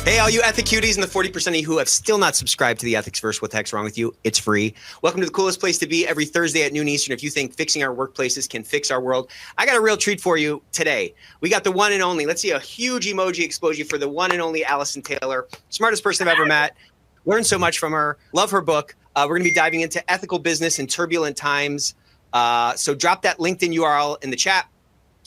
Hey, all you ethic cuties and the 40% of you who have still not subscribed to the Ethicsverse, what the heck's wrong with you? It's free. Welcome to the coolest place to be every Thursday at noon Eastern. If you think fixing our workplaces can fix our world, I got a real treat for you today. We got the one and only, let's see a huge emoji explosion for the one and only Allison Taylor, smartest person I've ever met. Learned so much from her. Love her book. We're going to be diving into ethical business in turbulent times. So drop that LinkedIn URL in the chat.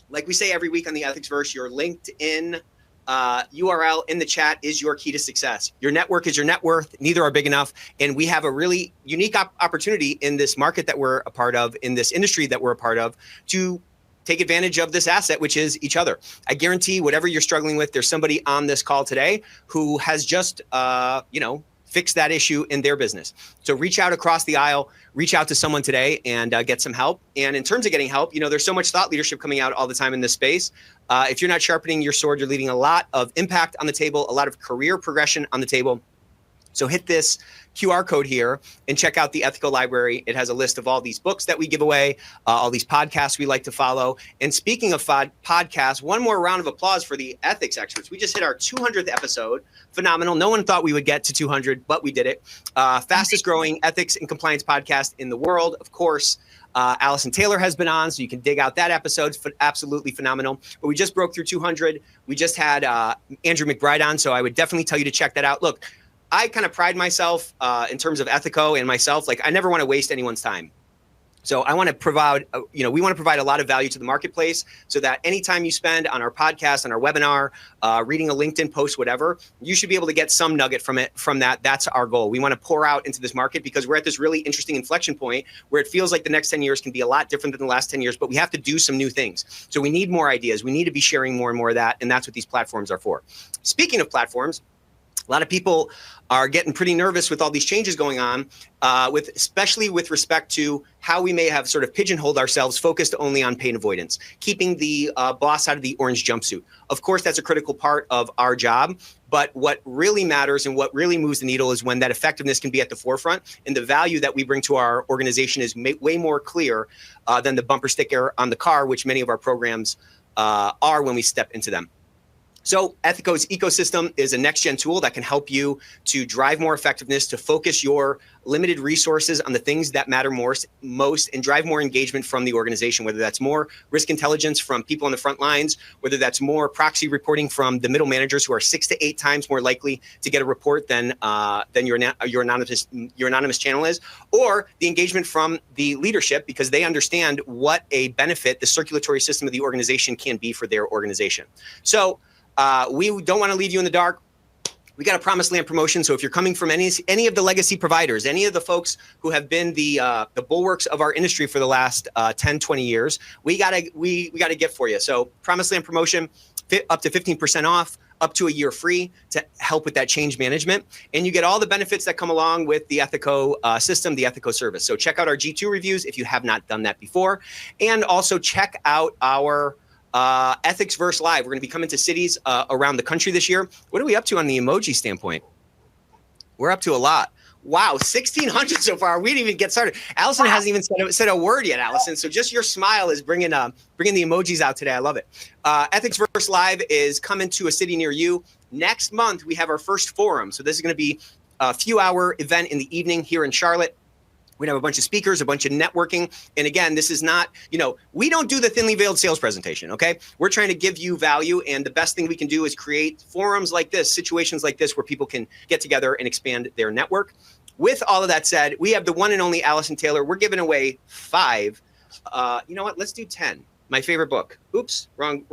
Like we say every week on the Ethicsverse, your LinkedIn URL in the chat is your key to success. Your network is your net worth. Neither are big enough. And we have a really unique opportunity in this market that we're a part of, in this industry that we're a part of, to take advantage of this asset, which is each other. I guarantee whatever you're struggling with, there's somebody on this call today who has just, fix that issue in their business. So reach out across the aisle, reach out to someone today and get some help. And in terms of getting help, there's so much thought leadership coming out all the time in this space. If you're not sharpening your sword, you're leaving a lot of impact on the table, a lot of career progression on the table. So hit this QR code here and check out the Ethico Library. It has a list of all these books that we give away, all these podcasts we like to follow. And speaking of podcasts, one more round of applause for the ethics experts. We just hit our 200th episode. Phenomenal. No one thought we would get to 200, but we did it. Fastest growing ethics and compliance podcast in the world. Of course, Allison Taylor has been on, so you can dig out that episode. Absolutely phenomenal. But we just broke through 200. We just had Andrew McBride on, so I would definitely tell you to check that out. Look, I kind of pride myself in terms of Ethico and myself. Like, I never want to waste anyone's time. So I want to provide, we want to provide a lot of value to the marketplace so that anytime you spend on our podcast, on our webinar, reading a LinkedIn post, whatever, you should be able to get some nugget from that. That's our goal. We want to pour out into this market because we're at this really interesting inflection point where it feels like the next 10 years can be a lot different than the last 10 years, but we have to do some new things. So we need more ideas. We need to be sharing more and more of that. And that's what these platforms are for. Speaking of platforms, a lot of people are getting pretty nervous with all these changes going on, especially with respect to how we may have sort of pigeonholed ourselves, focused only on pain avoidance, keeping the boss out of the orange jumpsuit. Of course, that's a critical part of our job. But what really matters and what really moves the needle is when that effectiveness can be at the forefront and the value that we bring to our organization is way more clear than the bumper sticker on the car, which many of our programs are when we step into them. So Ethico's ecosystem is a next-gen tool that can help you to drive more effectiveness, to focus your limited resources on the things that matter most, and drive more engagement from the organization, whether that's more risk intelligence from people on the front lines, whether that's more proxy reporting from the middle managers who are 6 to 8 times more likely to get a report than your anonymous channel is, or the engagement from the leadership because they understand what a benefit the circulatory system of the organization can be for their organization. So we don't want to leave you in the dark. We got a promised land promotion. So if you're coming from any of the legacy providers, any of the folks who have been the bulwarks of our industry for the last 10, 20 years, we got a gift for you. So promised land promotion, up to 15% off, up to a year free to help with that change management. And you get all the benefits that come along with the Ethico system, the Ethico service. So check out our G2 reviews if you have not done that before. And also check out our Ethicsverse Live. We're going to be coming to cities around the country this year. What are we up to on the emoji standpoint? We're up to a lot. Wow, 1,600 so far. We didn't even get started. Allison hasn't even said a word yet, Allison. So just your smile is bringing the emojis out today. I love it. Ethicsverse Live is coming to a city near you. Next month, we have our first forum. So this is going to be a few-hour event in the evening here in Charlotte. We have a bunch of speakers, a bunch of networking. And again, this is not, we don't do the thinly veiled sales presentation, okay? We're trying to give you value. And the best thing we can do is create forums like this, situations like this, where people can get together and expand their network. With all of that said, we have the one and only Allison Taylor. We're giving away 5. You know what? Let's do 10. My favorite book. Oops, wrong.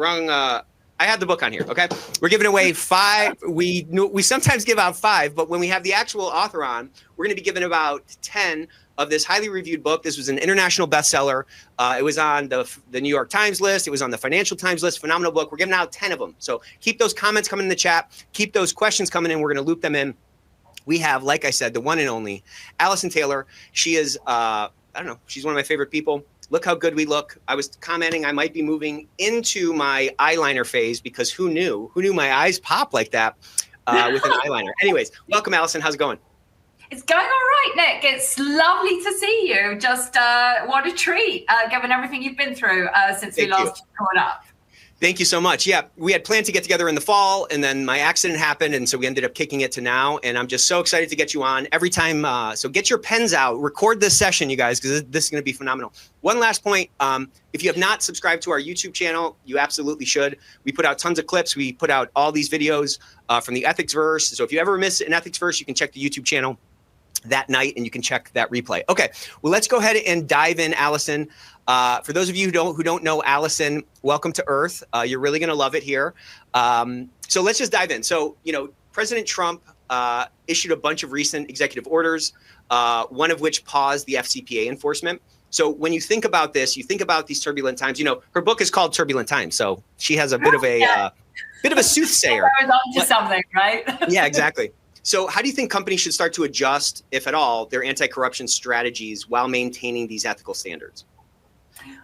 I had the book on here, okay? We're giving away 5. We sometimes give out 5, but when we have the actual author on, we're going to be giving about 10 of this highly reviewed book. This was an international bestseller. It was on the New York Times list. It was on the Financial Times list. Phenomenal book. We're giving out 10 of them. So keep those comments coming in the chat. Keep those questions coming in. We're going to loop them in. We have, like I said, the one and only Allison Taylor. She is, she's one of my favorite people. Look how good we look. I was commenting I might be moving into my eyeliner phase because who knew? Who knew my eyes pop like that with an eyeliner? Anyways, welcome, Allison. How's it going? It's going all right, Nick. It's lovely to see you. Just what a treat, given everything you've been through since we last caught up. Thank you so much. Yeah, we had planned to get together in the fall, and then my accident happened, and so we ended up kicking it to now. And I'm just so excited to get you on every time. So get your pens out, record this session, you guys, because this is going to be phenomenal. One last point: if you have not subscribed to our YouTube channel, you absolutely should. We put out tons of clips. We put out all these videos from the Ethicsverse. So if you ever miss an Ethicsverse, you can check the YouTube channel that night, and you can check that replay. Okay, well, let's go ahead and dive in, Allison. For those of you who don't know Allison, welcome to Earth. You're really going to love it here. So let's just dive in. So, President Trump issued a bunch of recent executive orders, one of which paused the FCPA enforcement. So when you think about this, you think about these turbulent times. Her book is called Turbulent Times, so she has a bit of a soothsayer. I was on to something, right? Yeah, exactly. So how do you think companies should start to adjust, if at all, their anti-corruption strategies while maintaining these ethical standards?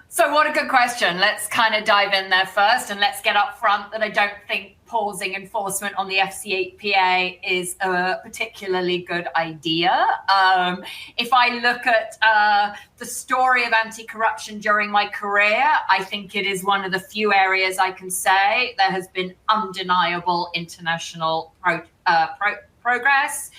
So what a good question. Let's kind of dive in there first, and let's get up front that I don't think pausing enforcement on the FCPA is a particularly good idea. If I look at the story of anti-corruption during my career, I think it is one of the few areas I can say there has been undeniable international progress,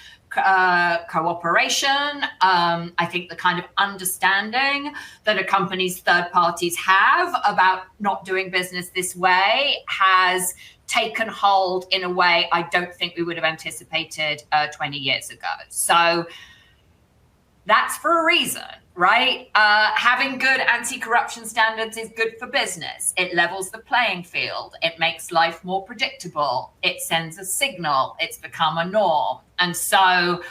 cooperation. I think the kind of understanding that a company's third parties have about not doing business this way has taken hold in a way I don't think we would have anticipated 20 years ago. So that's for a reason, right? Having good anti-corruption standards is good for business. It levels the playing field. It makes life more predictable. It sends a signal. It's become a norm. And so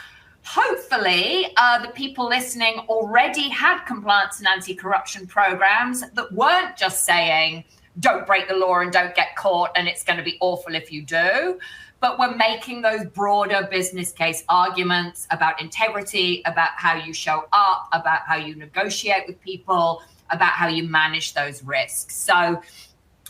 hopefully the people listening already had compliance and anti-corruption programs that weren't just saying, don't break the law and don't get caught, and it's going to be awful if you do. But we're making those broader business case arguments about integrity, about how you show up, about how you negotiate with people, about how you manage those risks. So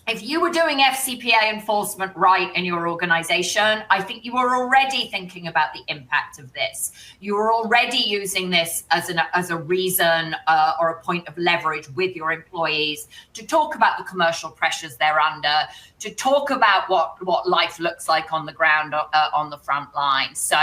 if you were doing FCPA enforcement right in your organization, I think you were already thinking about the impact of this. You were already using this as a reason or a point of leverage with your employees to talk about the commercial pressures they're under, to talk about what life looks like on the ground, on the front line. So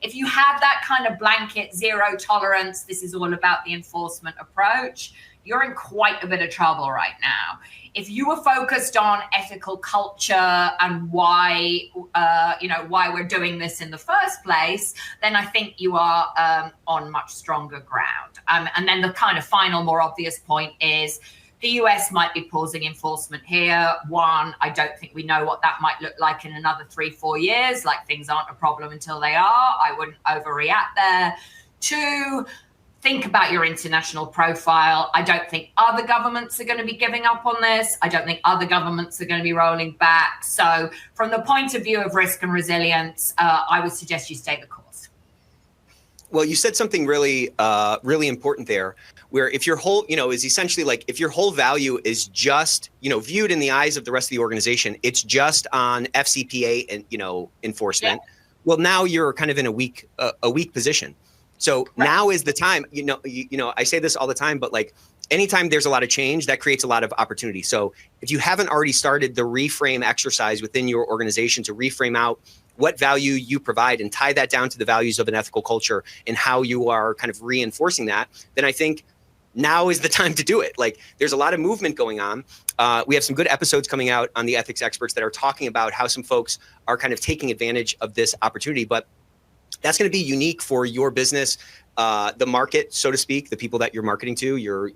if you have that kind of blanket zero tolerance, this is all about the enforcement approach, you're in quite a bit of trouble right now. If you were focused on ethical culture and why we're doing this in the first place, then I think you are on much stronger ground. And then the kind of final, more obvious point is the US might be pausing enforcement here. One, I don't think we know what that might look like in another 3-4 years. Like, things aren't a problem until they are. I wouldn't overreact there. Two, think about your international profile. I don't think other governments are going to be giving up on this. I don't think other governments are going to be rolling back. So from the point of view of risk and resilience, I would suggest you stay the course. Well, you said something really, really important there, where if your whole, is essentially like, if your whole value is just, viewed in the eyes of the rest of the organization, it's just on FCPA and, enforcement. Yeah. Well, now you're kind of in a weak position. So right. Now is the time, I say this all the time, but like anytime there's a lot of change, that creates a lot of opportunity. So if you haven't already started the reframe exercise within your organization to reframe out what value you provide and tie that down to the values of an ethical culture and how you are kind of reinforcing that, then I think now is the time to do it. Like, there's a lot of movement going on. We have some good episodes coming out on the ethics experts that are talking about how some folks are kind of taking advantage of this opportunity, but that's going to be unique for your business, the market, so to speak, the people that you're marketing to, your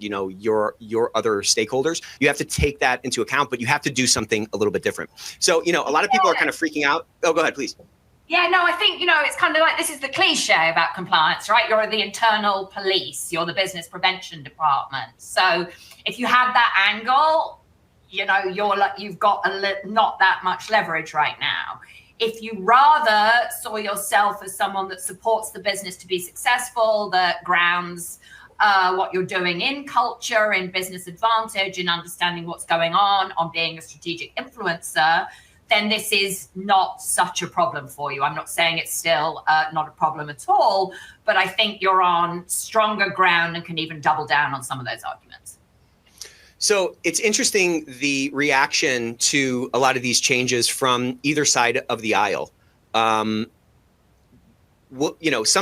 other stakeholders. You have to take that into account, but you have to do something a little bit different. So, a lot of people are kind of freaking out. Oh, go ahead, please. Yeah, no, I think, it's kind of like, this is the cliche about compliance, right? You're the internal police, you're the business prevention department. So if you have that angle, you've got not that much leverage right now. If you rather saw yourself as someone that supports the business to be successful, that grounds what you're doing in culture, in business advantage, in understanding what's going on being a strategic influencer, then this is not such a problem for you. I'm not saying it's still not a problem at all, but I think you're on stronger ground and can even double down on some of those arguments. So it's interesting the reaction to a lot of these changes from either side of the aisle. Some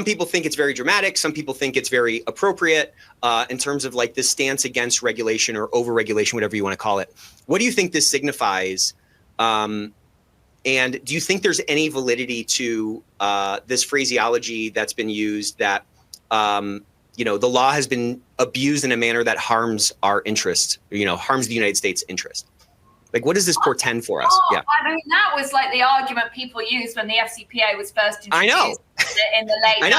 people think it's very dramatic. Some people think it's very appropriate in terms of like this stance against regulation or over-regulation, whatever you want to call it. What do you think this signifies? And do you think there's any validity to this phraseology that's been used that, the law has been abused in a manner that harms our interest, harms the United States interest? Like, what does this portend for us? Yeah. I mean, that was like the argument people used when the FCPA was first introduced in the late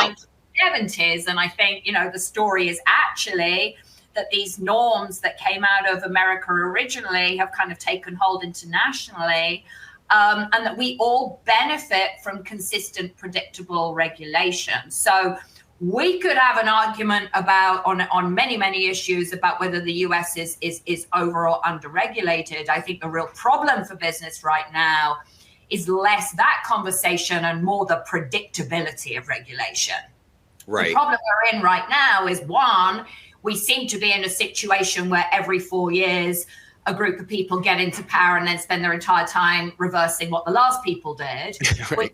1970s. And I think, the story is actually that these norms that came out of America originally have kind of taken hold internationally, and that we all benefit from consistent, predictable regulation. So we could have an argument about on many, many issues about whether the US is over or under-regulated. I think the real problem for business right now is less that conversation and more the predictability of regulation. Right. The problem we're in right now is, one, we seem to be in a situation where every 4 years a group of people get into power and then spend their entire time reversing what the last people did. Right.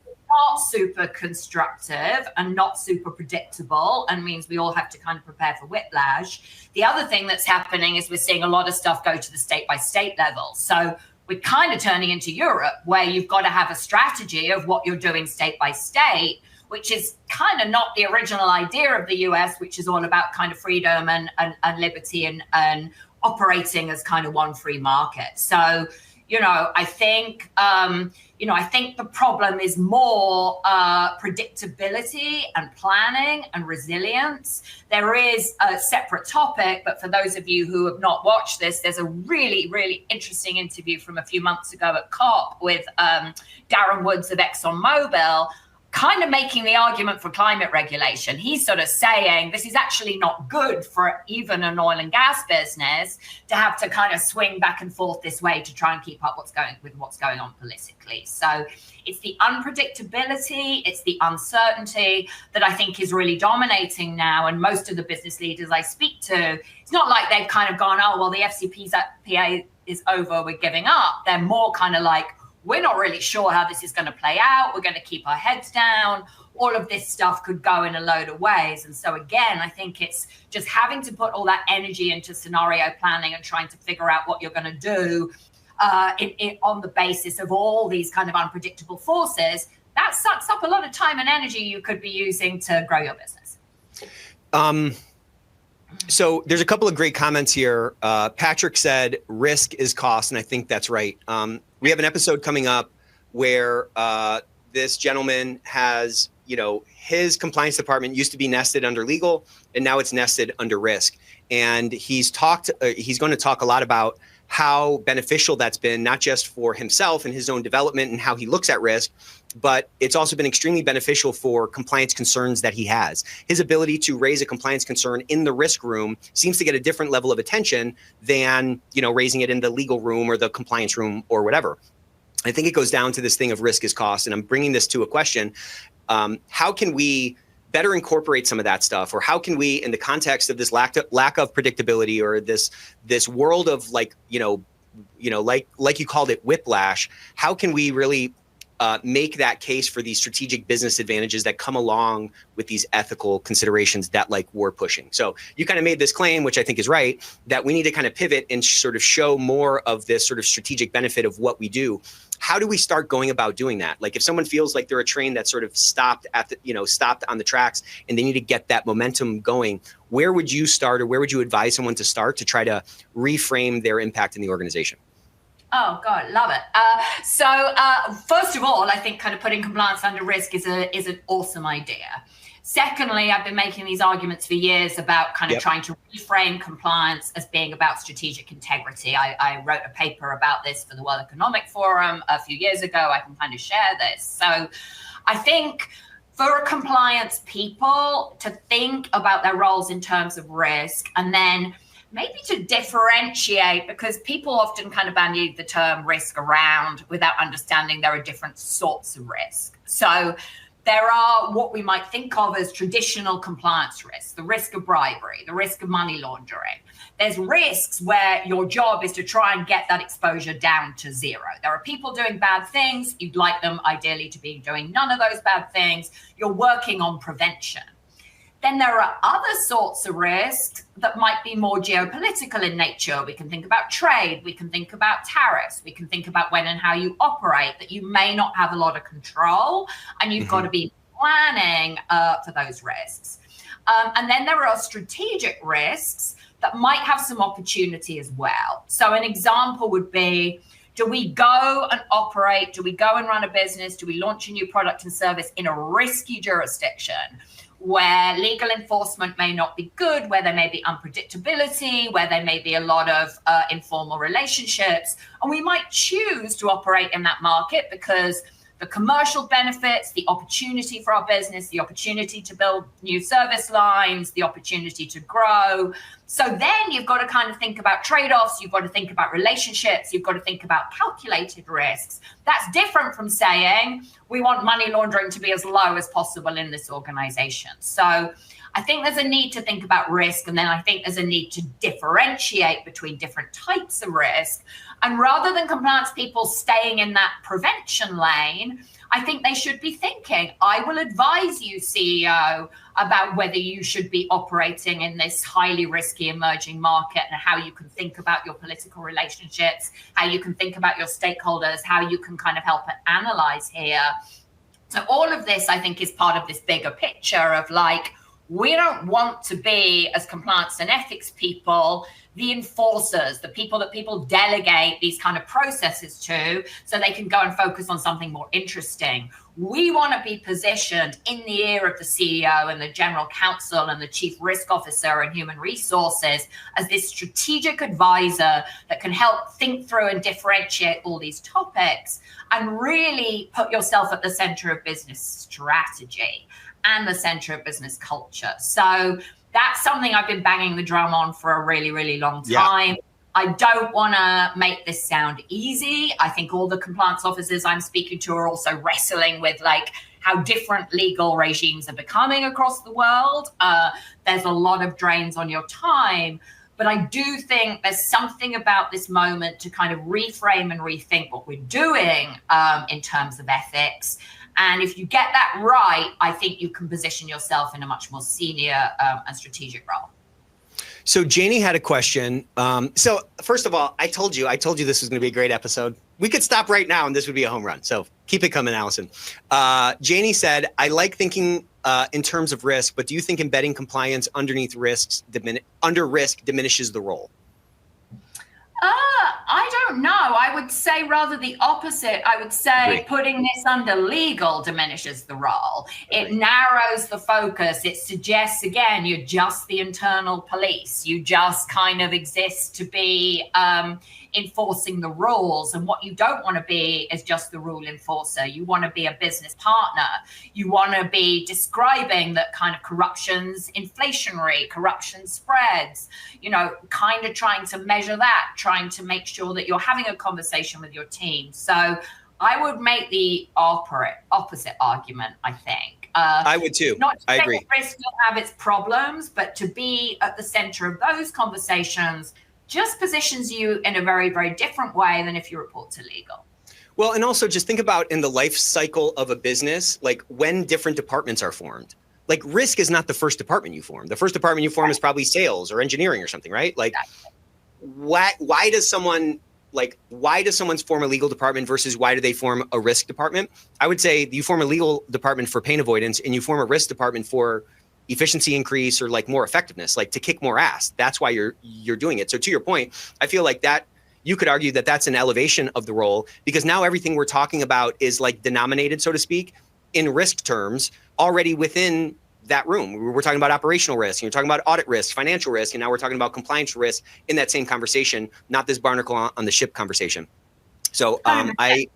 Not super constructive and not super predictable, and means we all have to kind of prepare for whiplash. The other thing that's happening is we're seeing a lot of stuff go to the state by state level. So we're kind of turning into Europe, where you've got to have a strategy of what you're doing state by state, which is kind of not the original idea of the US, which is all about kind of freedom and liberty and operating as kind of one free market. So, I think the problem is more predictability and planning and resilience. There is a separate topic, but for those of you who have not watched this, there's a really, really interesting interview from a few months ago at COP with Darren Woods of ExxonMobil, kind of making the argument for climate regulation. He's sort of saying this is actually not good for even an oil and gas business to have to kind of swing back and forth this way to try and keep up what's going on politically. So it's the unpredictability, it's the uncertainty that I think is really dominating now. And most of the business leaders I speak to, it's not like they've kind of gone, oh, well, the FCPA is over, we're giving up. They're more kind of like, we're not really sure how this is going to play out. We're going to keep our heads down. All of this stuff could go in a load of ways. And so, again, I think it's just having to put all that energy into scenario planning and trying to figure out what you're going to do on the basis of all these kind of unpredictable forces. That sucks up a lot of time and energy you could be using to grow your business. So there's a couple of great comments here. Patrick said risk is cost, and I think that's right. We have an episode coming up where this gentleman has, his compliance department used to be nested under legal, and now it's nested under risk. And he's going to talk a lot about how beneficial that's been, not just for himself and his own development and how he looks at risk, but it's also been extremely beneficial for compliance concerns that he has. His ability to raise a compliance concern in the risk room seems to get a different level of attention than, raising it in the legal room or the compliance room or whatever. I think it goes down to this thing of risk is cost. And I'm bringing this to a question. How can we better incorporate some of that stuff? Or how can we, in the context of this lack of predictability or this world of like you called it whiplash, how can we really make that case for these strategic business advantages that come along with these ethical considerations that like we're pushing? So you kind of made this claim, which I think is right, that we need to kind of pivot and sort of show more of this sort of strategic benefit of what we do. How do we start going about doing that? Like if someone feels like they're a train that sort of stopped on the tracks and they need to get that momentum going, where would you start, or where would you advise someone to start to try to reframe their impact in the organization? Oh God, love it. So first of all, I think kind of putting compliance under risk is an awesome idea. Secondly, I've been making these arguments for years about kind of trying to reframe compliance as being about strategic integrity. I wrote a paper about this for the World Economic Forum a few years ago. I can kind of share this. So I think for compliance people to think about their roles in terms of risk, and then maybe to differentiate, because people often kind of bandy the term risk around without understanding there are different sorts of risk. So there are what we might think of as traditional compliance risks, the risk of bribery, the risk of money laundering. There's risks where your job is to try and get that exposure down to zero. There are people doing bad things. You'd like them ideally to be doing none of those bad things. You're working on prevention. Then there are other sorts of risks that might be more geopolitical in nature. We can think about trade. We can think about tariffs. We can think about when and how you operate that you may not have a lot of control, and you've got to be planning for those risks. And then there are strategic risks that might have some opportunity as well. So an example would be, do we go and operate? Do we go and run a business? Do we launch a new product and service in a risky jurisdiction where legal enforcement may not be good, where there may be unpredictability, where there may be a lot of informal relationships? And we might choose to operate in that market because the commercial benefits, the opportunity for our business, the opportunity to build new service lines, the opportunity to grow. So then you've got to kind of think about trade-offs. You've got to think about relationships. You've got to think about calculated risks. That's different from saying we want money laundering to be as low as possible in this organization. So I think there's a need to think about risk, and then I think there's a need to differentiate between different types of risk. And rather than compliance people staying in that prevention lane, I think they should be thinking, I will advise you, CEO, about whether you should be operating in this highly risky emerging market and how you can think about your political relationships, how you can think about your stakeholders, how you can kind of help and analyze here. So all of this, I think, is part of this bigger picture of like, we don't want to be, as compliance and ethics people, the enforcers, the people that people delegate these kind of processes to so they can go and focus on something more interesting. We want to be positioned in the ear of the CEO and the general counsel and the chief risk officer and human resources as this strategic advisor that can help think through and differentiate all these topics and really put yourself at the center of business strategy and the center of business culture. So that's something I've been banging the drum on for a really, really long time. Yeah. I don't want to make this sound easy. I think all the compliance officers I'm speaking to are also wrestling with like how different legal regimes are becoming across the world. There's a lot of drains on your time. But I do think there's something about this moment to kind of reframe and rethink what we're doing in terms of ethics. And if you get that right, I think you can position yourself in a much more senior and strategic role. So Janie had a question. So first of all, I told you this was going to be a great episode. We could stop right now and this would be a home run. So keep it coming, Allison. Janie said, I like thinking in terms of risk, but do you think embedding compliance underneath under risk diminishes the role? I don't know. I would say rather the opposite. I would say putting this under legal diminishes the role. It narrows the focus. It suggests, again, you're just the internal police. You just kind of exist to be enforcing the rules. And what you don't want to be is just the rule enforcer. You want to be a business partner. You want to be describing that kind of corruption's inflationary, corruption spreads, you know, kind of trying to measure that, trying to make sure that you're having a conversation with your team. So I would make the opposite argument, I think. I would too. Not to I say agree. that risk will have its problems, but to be at the center of those conversations just positions you in a very, very different way than if you report to legal. Well, and also just think about in the life cycle of a business, like when different departments are formed. Like risk is not the first department you form. The first department you form is probably sales or engineering or something, right? Like why does someone form a legal department versus why do they form a risk department? I would say you form a legal department for pain avoidance and you form a risk department for efficiency increase or like more effectiveness, like to kick more ass. That's why you're doing it. So to your point, I feel like that you could argue that that's an elevation of the role because now everything we're talking about is like denominated, so to speak, in risk terms already within that room. We're talking about operational risk, and you're talking about audit risk, financial risk, and now we're talking about compliance risk in that same conversation, not this barnacle on the ship conversation. So I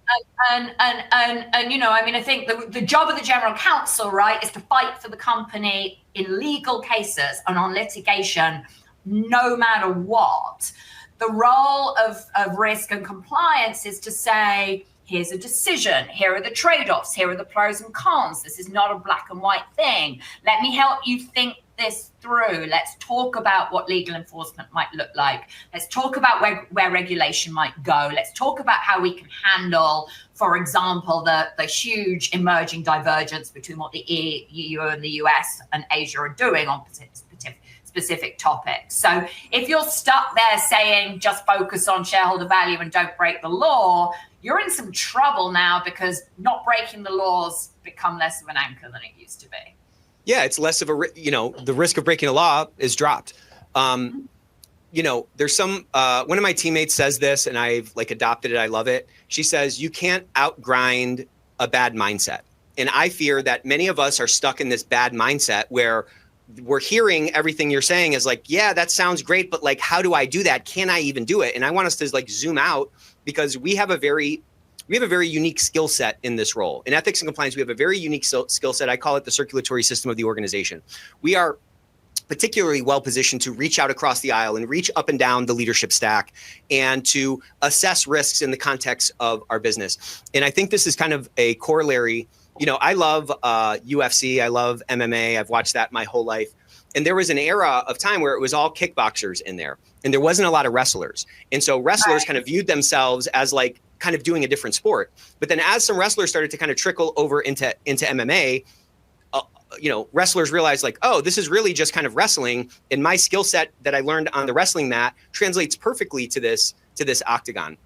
think the job of the general counsel, right, is to fight for the company in legal cases and on litigation, no matter what. The role of risk and compliance is to say, here's a decision. Here are the trade-offs. Here are the pros and cons. This is not a black and white thing. Let me help you think this through. Let's talk about what legal enforcement might look like. Let's talk about where regulation might go. Let's talk about how we can handle, for example, the huge emerging divergence between what the EU and the US and Asia are doing on specific topics. So if you're stuck there saying just focus on shareholder value and don't break the law, you're in some trouble now, because not breaking the laws become less of an anchor than it used to be. Yeah, it's less of a, the risk of breaking a law is dropped. There's some, one of my teammates says this, and I've adopted it. I love it. She says, you can't outgrind a bad mindset. And I fear that many of us are stuck in this bad mindset where we're hearing everything you're saying is yeah, that sounds great, but how do I do that? Can I even do it? And I want us to zoom out, because we have a very unique skill set in this role. In ethics and compliance, we have a very unique skill set. I call it the circulatory system of the organization. We are particularly well positioned to reach out across the aisle and reach up and down the leadership stack and to assess risks in the context of our business. And I think this is kind of a corollary. I love UFC. I love MMA. I've watched that my whole life. And there was an era of time where it was all kickboxers in there, and there wasn't a lot of wrestlers. And so wrestlers kind of viewed themselves as kind of doing a different sport. But then as some wrestlers started to kind of trickle over into MMA, wrestlers realized oh, this is really just kind of wrestling. And my skill set that I learned on the wrestling mat translates perfectly to this octagon.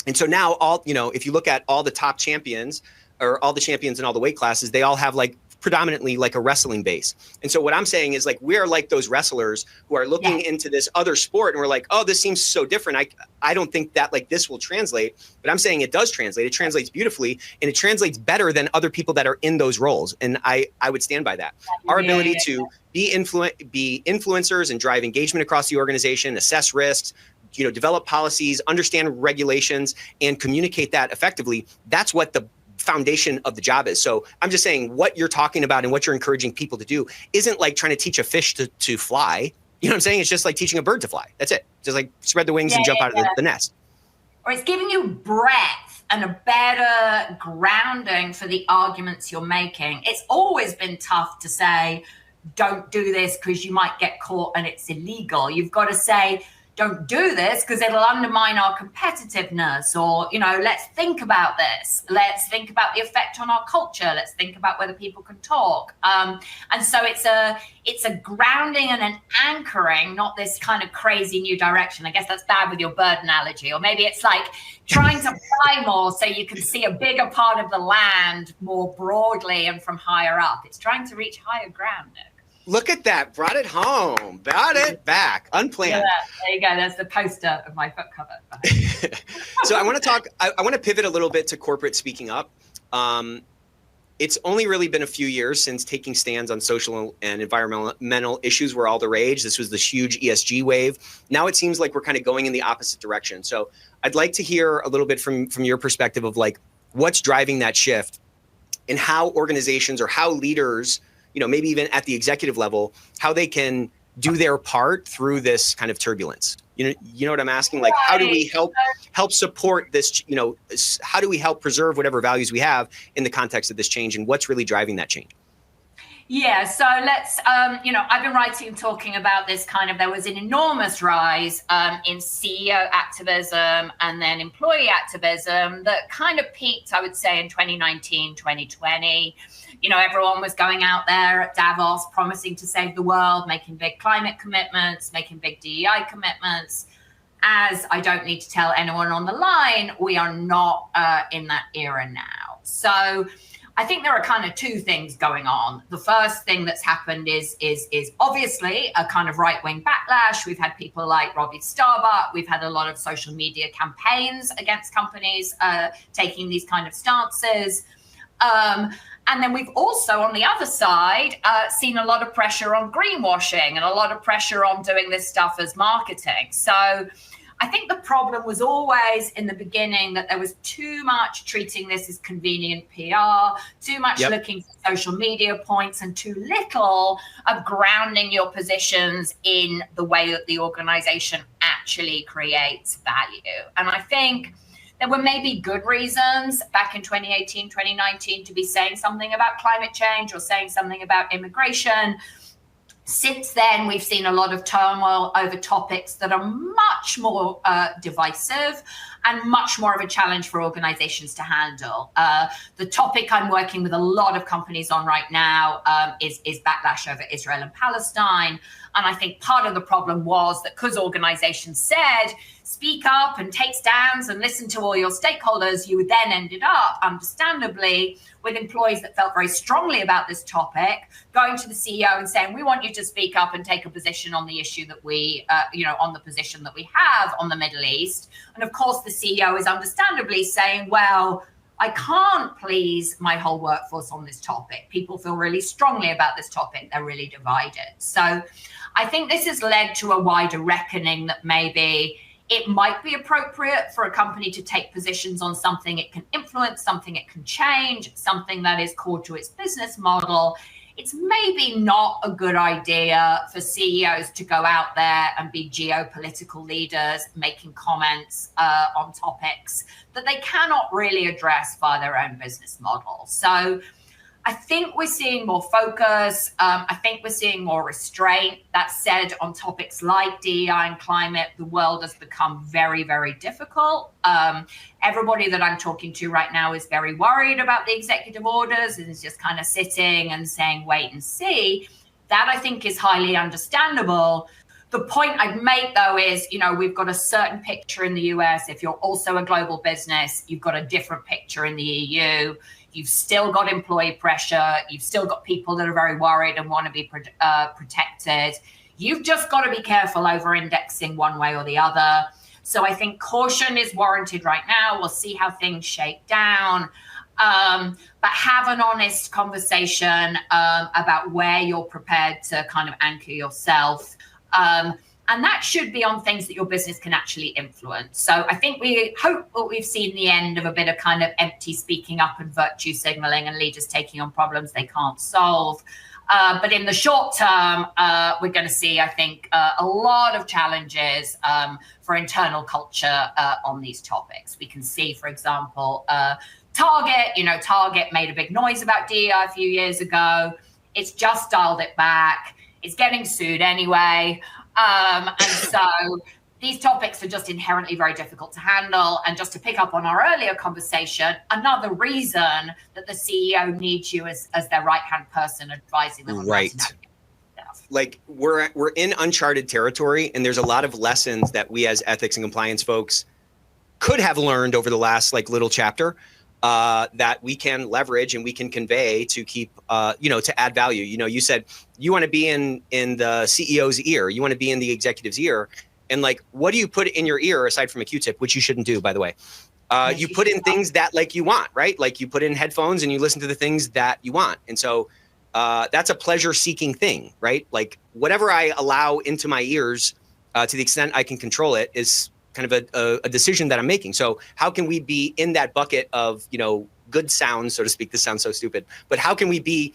And so now if you look at all the top champions, or all the champions in all the weight classes, they all have predominantly a wrestling base. And so what I'm saying is we're like those wrestlers who are looking into this other sport, and we're oh, this seems so different. I don't think that this will translate, but I'm saying it does translate. It translates beautifully, and it translates better than other people that are in those roles. And I would stand by that. Our ability to be influencers and drive engagement across the organization, assess risks, develop policies, understand regulations, and communicate that effectively. That's what the foundation of the job is. So I'm just saying what you're talking about and what you're encouraging people to do isn't trying to teach a fish to fly. You know what I'm saying? It's just teaching a bird to fly. That's it. Just spread the wings and jump out of the nest. Or it's giving you breadth and a better grounding for the arguments you're making. It's always been tough to say, don't do this because you might get caught and it's illegal. You've got to say, don't do this because it'll undermine our competitiveness, or, let's think about this. Let's think about the effect on our culture. Let's think about whether people can talk. And so it's a grounding and an anchoring, not this kind of crazy new direction. I guess that's bad with your bird analogy, or maybe it's trying to fly more so you can see a bigger part of the land more broadly and from higher up. It's trying to reach higher ground, Nick. Look at that. Brought it home. Brought it back. Unplanned. There you go. That's the poster of my book cover. So I want to pivot a little bit to corporate speaking up. It's only really been a few years since taking stands on social and environmental issues were all the rage. This was this huge ESG wave. Now it seems like we're kind of going in the opposite direction. So I'd like to hear a little bit from your perspective of what's driving that shift, and how organizations or how leaders, maybe even at the executive level, how they can do their part through this kind of turbulence. You know what I'm asking? How do we help support this? How do we help preserve whatever values we have in the context of this change, and what's really driving that change? Yeah, so let's, I've been writing and talking about this there was an enormous rise in CEO activism and then employee activism that kind of peaked, I would say, in 2019, 2020. Everyone was going out there at Davos promising to save the world, making big climate commitments, making big DEI commitments. As I don't need to tell anyone on the line, we are not in that era now. So I think there are kind of two things going on. The first thing that's happened is obviously a kind of right-wing backlash. We've had people like Robbie Starbuck. We've had a lot of social media campaigns against companies taking these kind of stances. And then we've also, on the other side, seen a lot of pressure on greenwashing and a lot of pressure on doing this stuff as marketing. So I think the problem was always in the beginning that there was too much treating this as convenient PR, too much looking for social media points, and too little of grounding your positions in the way that the organization actually creates value. And I think there were maybe good reasons back in 2018, 2019 to be saying something about climate change or saying something about immigration. Since then, we've seen a lot of turmoil over topics that are much more divisive and much more of a challenge for organizations to handle. The topic I'm working with a lot of companies on right now is backlash over Israel and Palestine. And I think part of the problem was that because organizations said, speak up and take stands and listen to all your stakeholders, you then ended up, understandably, with employees that felt very strongly about this topic, going to the CEO and saying, we want you to speak up and take a position on the issue that we, on the position that we have on the Middle East. And of course, the CEO is understandably saying, well, I can't please my whole workforce on this topic. People feel really strongly about this topic. They're really divided. So I think this has led to a wider reckoning that maybe it might be appropriate for a company to take positions on something it can influence, something it can change, something that is core to its business model. It's maybe not a good idea for CEOs to go out there and be geopolitical leaders making comments on topics that they cannot really address via their own business model. So I think we're seeing more focus. I think we're seeing more restraint. That said, on topics like DEI and climate, the world has become very, very difficult. Everybody that I'm talking to right now is very worried about the executive orders and is just kind of sitting and saying, wait and see. That I think is highly understandable. The point I'd make, though, is, we've got a certain picture in the US. If you're also a global business, you've got a different picture in the EU. You've still got employee pressure. You've still got people that are very worried and want to be protected. You've just got to be careful over indexing one way or the other. So I think caution is warranted right now. We'll see how things shake down. But have an honest conversation about where you're prepared to kind of anchor yourself. And that should be on things that your business can actually influence. So I think we hope that we've seen the end of a bit of kind of empty speaking up and virtue signaling and leaders taking on problems they can't solve. But in the short term, we're going to see, I think, a lot of challenges for internal culture on these topics. We can see, for example, Target made a big noise about DEI a few years ago. It's just dialed it back. It's getting sued anyway. And so these topics are just inherently very difficult to handle. And just to pick up on our earlier conversation, another reason that the CEO needs you as their right-hand person advising them on right. Like we're in uncharted territory, and there's a lot of lessons that we as ethics and compliance folks could have learned over the last little chapter that we can leverage and we can convey to keep, to add value. You said you want to be in the CEO's ear, you want to be in the executive's ear. And what do you put in your ear aside from a Q-tip, which you shouldn't do, by the way? You put in things that you want, right? You put in headphones and you listen to the things that you want. And so that's a pleasure seeking thing, right? Whatever I allow into my ears, to the extent I can control it, is kind of a decision that I'm making. So how can we be in that bucket of, good sound, so to speak? This sounds so stupid, but how can we be,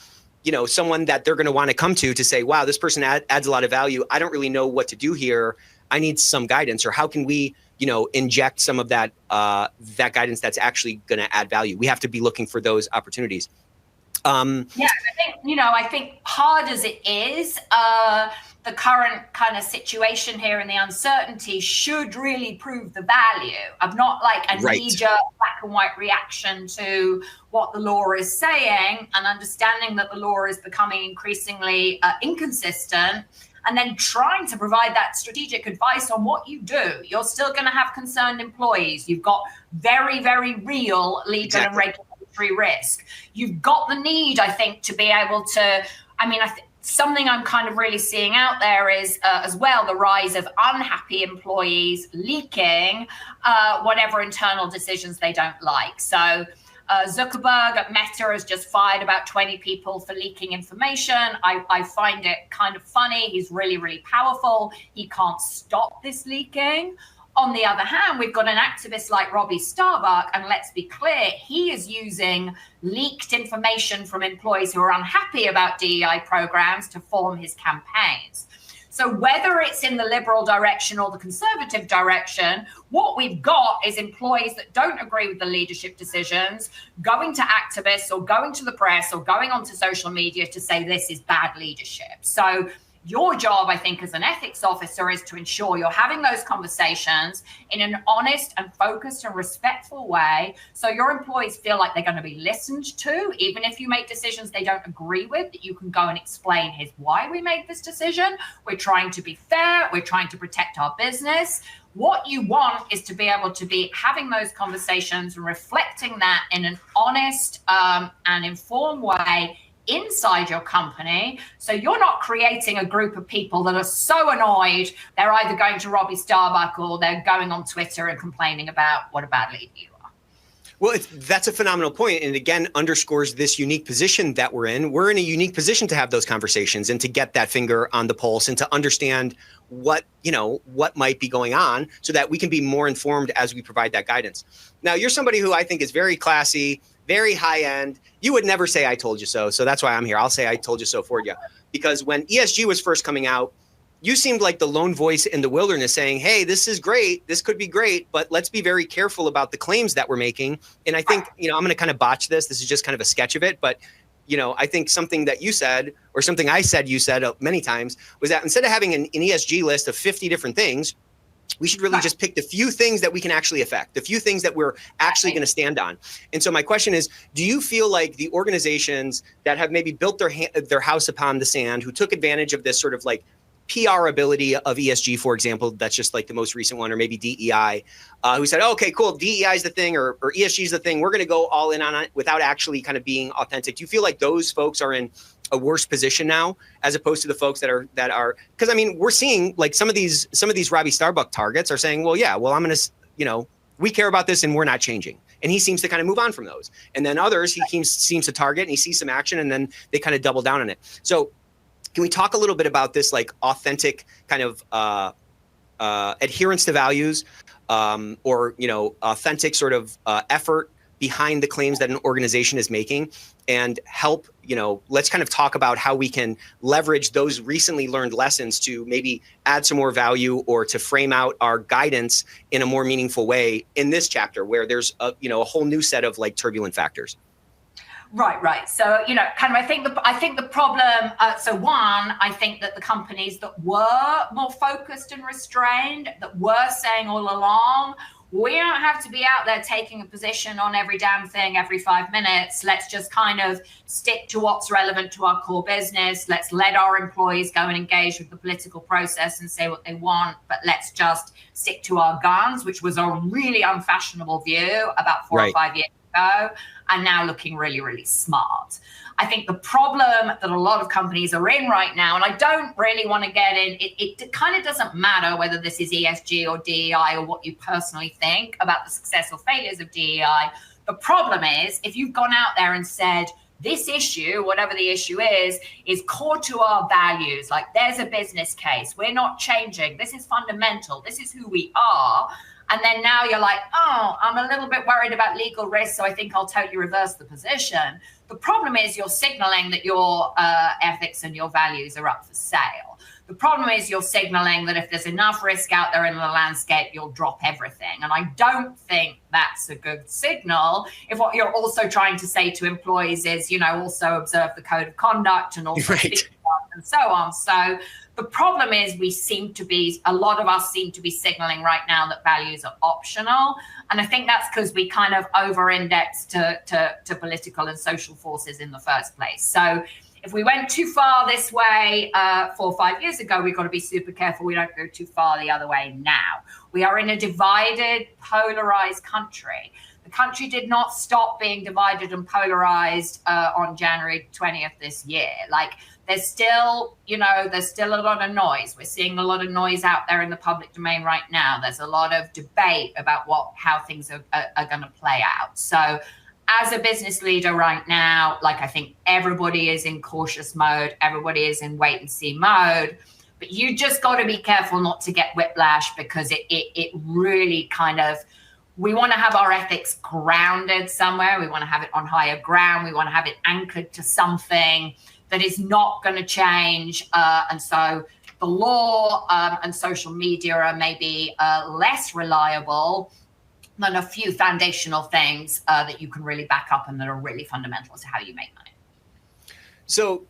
someone that they're going to want to come to say, wow, this person adds a lot of value. I don't really know what to do here. I need some guidance. Or how can we, inject some of that, that guidance that's actually going to add value? We have to be looking for those opportunities. I think hard as it is, the current kind of situation here and the uncertainty should really prove the value of not a knee-jerk black and white reaction to what the law is saying, and understanding that the law is becoming increasingly inconsistent, and then trying to provide that strategic advice on what you do. You're still going to have concerned employees. You've got very, very real legal and regulatory risk. You've got the need, I think, to be able to, something I'm kind of really seeing out there is as well the rise of unhappy employees leaking whatever internal decisions they don't like. So Zuckerberg at Meta has just fired about 20 people for leaking information. I find it kind of funny. He's really, really powerful. He can't stop this leaking. On the other hand, we've got an activist like Robbie Starbuck, and let's be clear, he is using leaked information from employees who are unhappy about DEI programs to form his campaigns. So whether it's in the liberal direction or the conservative direction, what we've got is employees that don't agree with the leadership decisions, going to activists or going to the press or going onto social media to say this is bad leadership. So your job, I think, as an ethics officer is to ensure you're having those conversations in an honest and focused and respectful way so your employees feel like they're going to be listened to, even if you make decisions they don't agree with, that you can go and explain, here's why we made this decision. We're trying to be fair. We're trying to protect our business. What you want is to be able to be having those conversations and reflecting that in an honest and informed way inside your company, so you're not creating a group of people that are so annoyed they're either going to Robbie Starbuck or they're going on Twitter and complaining about what a bad leader you are. Well, that's a phenomenal point, and again underscores this unique position that we're in. We're in a unique position to have those conversations and to get that finger on the pulse and to understand what might be going on so that we can be more informed as we provide that guidance. Now, you're somebody who I think is very classy, very high end. You would never say I told you so. So that's why I'm here. I'll say I told you so for you. Because when ESG was first coming out, you seemed like the lone voice in the wilderness saying, hey, this is great. This could be great, but let's be very careful about the claims that we're making. And I think, I'm going to kind of botch this. This is just kind of a sketch of it. But, I think something that you said, or something I said, you said many times, was that instead of having an ESG list of 50 different things, we should really just pick the few things that we can actually affect, the few things that we're actually going to stand on. And so my question is, do you feel like the organizations that have maybe built their house upon the sand, who took advantage of this sort of like PR ability of ESG, for example, that's just like the most recent one, or maybe DEI, who said, oh, okay, cool, DEI is the thing, or ESG is the thing, we're going to go all in on it without actually kind of being authentic. Do you feel like those folks are in a worse position now, as opposed to the folks that are, because I mean, we're seeing like some of these Robbie Starbuck targets are saying, well, yeah, well, I'm going to, we care about this and we're not changing. And he seems to kind of move on from those. And then others, he seems to target and he sees some action and then they kind of double down on it. So can we talk a little bit about this, like authentic kind of adherence to values, or, authentic sort of effort behind the claims that an organization is making, and help, let's kind of talk about how we can leverage those recently learned lessons to maybe add some more value or to frame out our guidance in a more meaningful way in this chapter where there's a whole new set of like turbulent factors. Right. So, I think the problem, so one, I think that the companies that were more focused and restrained, that were saying all along, we don't have to be out there taking a position on every damn thing every 5 minutes. Let's just kind of stick to what's relevant to our core business. Let's let our employees go and engage with the political process and say what they want, but let's just stick to our guns, which was a really unfashionable view about 4 or 5 years ago, and now looking really, really smart. I think the problem that a lot of companies are in right now, and I don't really want to get in, it kind of doesn't matter whether this is ESG or DEI or what you personally think about the success or failures of DEI. The problem is, if you've gone out there and said, this issue, whatever the issue is core to our values, like there's a business case, we're not changing, this is fundamental, this is who we are. And then now you're like, oh, I'm a little bit worried about legal risk, so I think I'll totally reverse the position. The problem is you're signaling that your ethics and your values are up for sale. The problem is you're signaling that if there's enough risk out there in the landscape, you'll drop everything. And I don't think that's a good signal if what you're also trying to say to employees is, also observe the code of conduct and also speak and so on. So the problem is a lot of us seem to be signaling right now that values are optional. And I think that's because we kind of over-index to political and social forces in the first place. So if we went too far this way 4 or 5 years ago, we've got to be super careful we don't go too far the other way now. We are in a divided, polarized country. The country did not stop being divided and polarized on January 20th this year. Like, there's still a lot of noise. We're seeing a lot of noise out there in the public domain right now. There's a lot of debate about how things are going to play out. So as a business leader right now, I think everybody is in cautious mode. Everybody is in wait and see mode. But you just got to be careful not to get whiplash, because it really kind of, we want to have our ethics grounded somewhere. We want to have it on higher ground. We want to have it anchored to something that is not going to change. And so the law and social media are maybe less reliable than a few foundational things that you can really back up and that are really fundamental to how you make money. So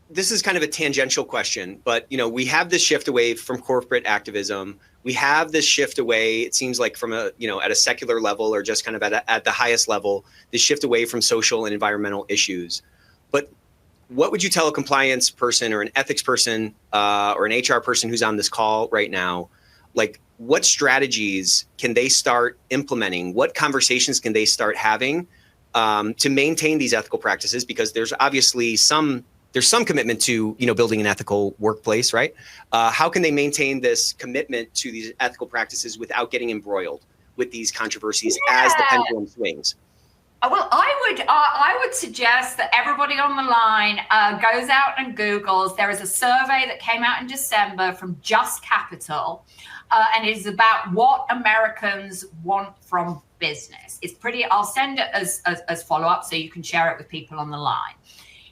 this is kind of a tangential question, but we have this shift away from corporate activism. We have this shift away, it seems like from a, at a secular level or just kind of at the highest level, this shift away from social and environmental issues. But what would you tell a compliance person or an ethics person or an HR person who's on this call right now? Like, what strategies can they start implementing? What conversations can they start having to maintain these ethical practices? Because there's obviously some commitment to building an ethical workplace, right? How can they maintain this commitment to these ethical practices without getting embroiled with these controversies as the pendulum swings? Well, I would suggest that everybody on the line goes out and Googles. There is a survey that came out in December from Just Capital, and it is about what Americans want from business. It's pretty. I'll send it as follow-up so you can share it with people on the line.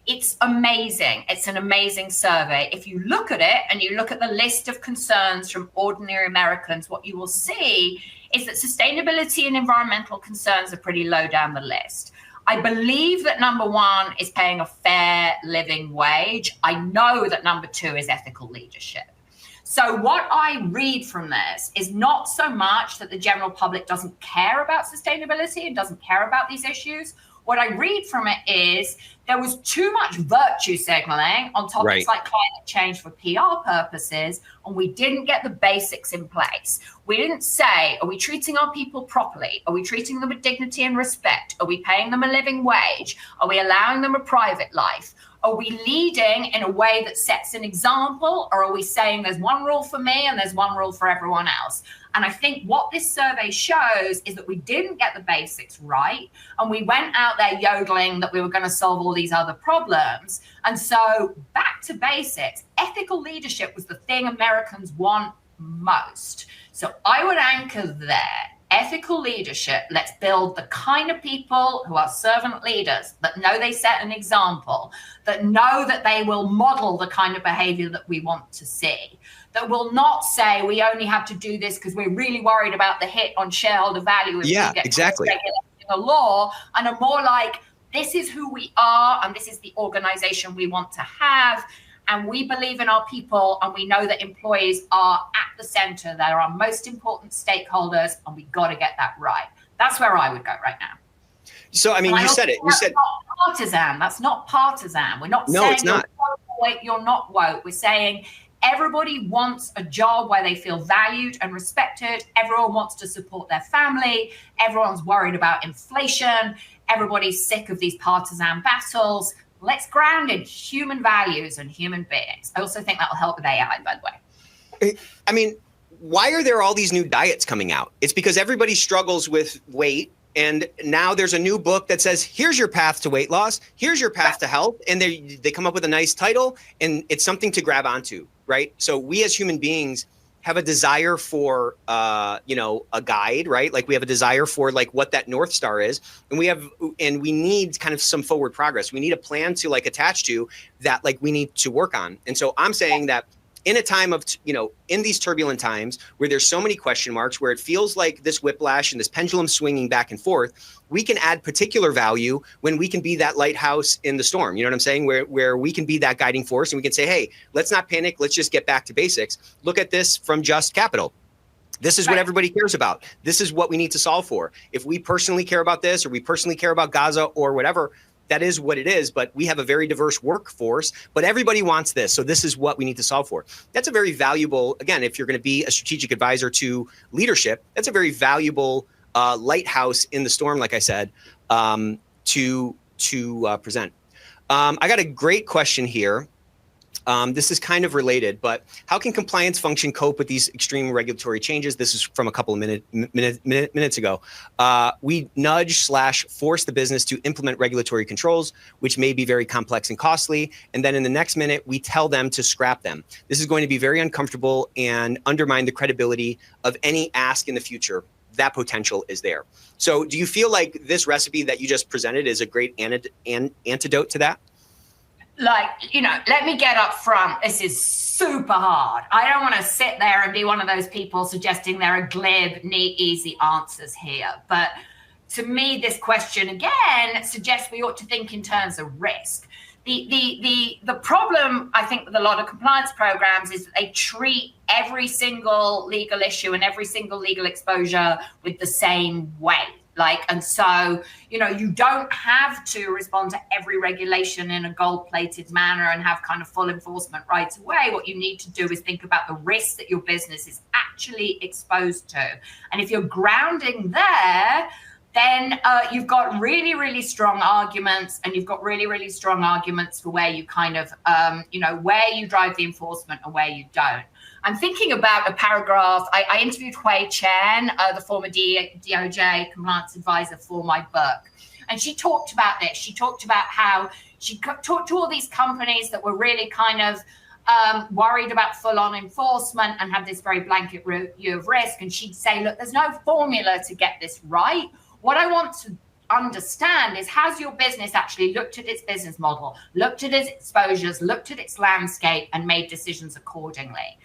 It's amazing. It's an amazing survey. If you look at it and you look at the list of concerns from ordinary Americans, what you will see is that sustainability and environmental concerns are pretty low down the list. I believe that number one is paying a fair living wage. I know that number two is ethical leadership. So what I read from this is not so much that the general public doesn't care about sustainability and doesn't care about these issues. What I read from it is there was too much virtue signaling on topics like climate change for PR purposes, and we didn't get the basics in place. We didn't say, are we treating our people properly? Are we treating them with dignity and respect? Are we paying them a living wage? Are we allowing them a private life? Are we leading in a way that sets an example, or are we saying there's one rule for me and there's one rule for everyone else? And I think what this survey shows is that we didn't get the basics right, and we went out there yodeling that we were going to solve all these other problems. And so back to basics, ethical leadership was the thing Americans want most. So I would anchor there. Ethical leadership, let's build the kind of people who are servant leaders, that know they set an example, that know that they will model the kind of behavior that we want to see, that will not say we only have to do this because we're really worried about the hit on shareholder value if we get exactly the law, and are more like, this is who we are and this is the organization we want to have. And we believe in our people, and we know that employees are at the center. They're our most important stakeholders, and we got to get that right. That's where I would go right now. So, I mean, you said it. You said not partisan. That's not partisan. We're not saying it's not. You're not woke. We're saying everybody wants a job where they feel valued and respected. Everyone wants to support their family. Everyone's worried about inflation. Everybody's sick of these partisan battles. Let's ground in human values and human beings. I also think that will help with AI, by the way. I mean, why are there all these new diets coming out? It's because everybody struggles with weight. And now there's a new book that says, here's your path to weight loss. Here's your path to health. And they come up with a nice title, and it's something to grab onto, right? So we as human beings have a desire for, a guide, right? Like we have a desire for like what that North Star is. And we need kind of some forward progress. We need a plan to like attach to that, like we need to work on. And so I'm saying that in a time of, in these turbulent times where there's so many question marks, where it feels like this whiplash and this pendulum swinging back and forth, we can add particular value when we can be that lighthouse in the storm. You know what I'm saying? Where we can be that guiding force, and we can say, hey, let's not panic. Let's just get back to basics. Look at this from Just Capital. This is what everybody cares about. This is what we need to solve for. If we personally care about this, or we personally care about Gaza or whatever, that is what it is. But we have a very diverse workforce, but everybody wants this. So this is what we need to solve for. That's a very valuable, again, if you're going to be a strategic advisor to leadership, that's a very valuable lighthouse in the storm, like I said, to present. I got a great question here. This is kind of related, but how can compliance function cope with these extreme regulatory changes? This is from a couple of minutes ago. We nudge/force the business to implement regulatory controls, which may be very complex and costly. And then in the next minute, we tell them to scrap them. This is going to be very uncomfortable and undermine the credibility of any ask in the future. That potential is there. So do you feel like this recipe that you just presented is a great antidote to that? like, let me get up front. This is super hard. I don't want to sit there and be one of those people suggesting there are glib, neat, easy answers here. But to me, this question again suggests we ought to think in terms of risk. The problem, I think, with a lot of compliance programs is that they treat every single legal issue and every single legal exposure with the same way. And so, you don't have to respond to every regulation in a gold-plated manner and have kind of full enforcement right away. What you need to do is think about the risks that your business is actually exposed to. And if you're grounding there, then you've got really, really strong arguments, and you've got really, really strong arguments for where you kind of, where you drive the enforcement and where you don't. I'm thinking about a paragraph. I interviewed Hui Chen, the former DOJ compliance advisor for my book. And she talked about this. She talked about how she talked to all these companies that were really kind of worried about full-on enforcement and had this very blanket view of risk. And she'd say, look, there's no formula to get this right. What I want to understand is, has your business actually looked at its business model, looked at its exposures, looked at its landscape, and made decisions accordingly?